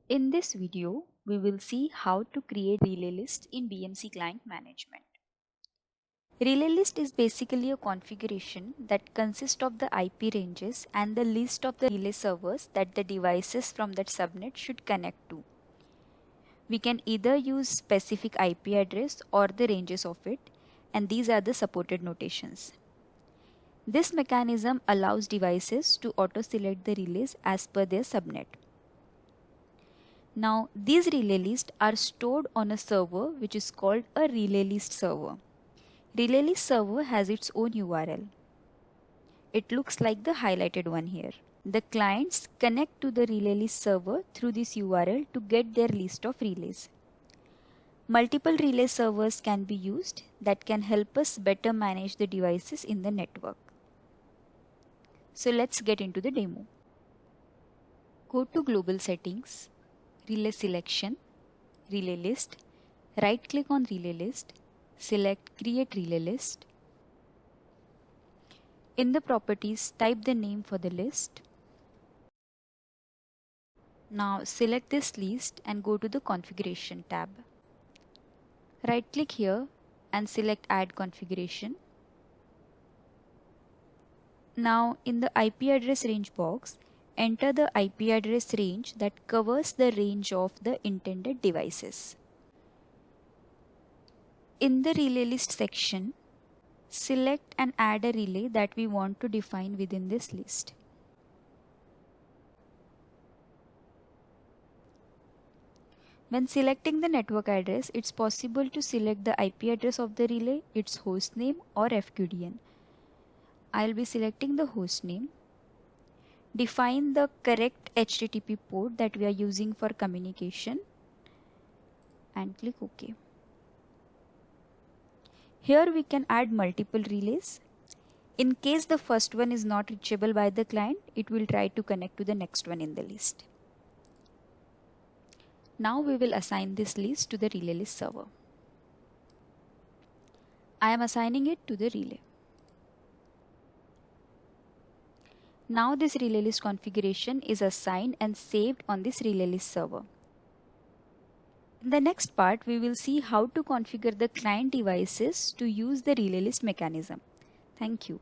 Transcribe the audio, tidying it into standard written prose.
In this video, we will see how to create relay lists in BMC Client Management. Relay list is basically a configuration that consists of the IP ranges and the list of the relay servers that the devices from that subnet should connect to. We can either use specific IP address or the ranges of it, and these are the supported notations. This mechanism allows devices to auto-select the relays as per their subnet. Now, these relay lists are stored on a server which is called a relay list server. Relay list server has its own URL. It looks like the highlighted one here. The clients connect to the relay list server through this URL to get their list of relays. Multiple relay servers can be used that can help us better manage the devices in the network. So let's get into the demo. Go to Global Settings, Relay Selection, Relay List, right click on Relay List, select Create Relay List. In the properties, type the name for the list. Now select this list and go to the Configuration tab. Right click here and select Add Configuration. Now in the IP address range box, enter the IP address range that covers the range of the intended devices. In the relay list section, select and add a relay that we want to define within this list. When selecting the network address, it's possible to select the IP address of the relay, its hostname or FQDN. I'll be selecting the hostname. Define the correct HTTP port that we are using for communication and click OK. Here we can add multiple relays. In case the first one is not reachable by the client, it will try to connect to the next one in the list. Now we will assign this list to the relay list server. I am assigning it to the relay. Now this relay list configuration is assigned and saved on this relay list server. In the next part, we will see how to configure the client devices to use the relay list mechanism. Thank you.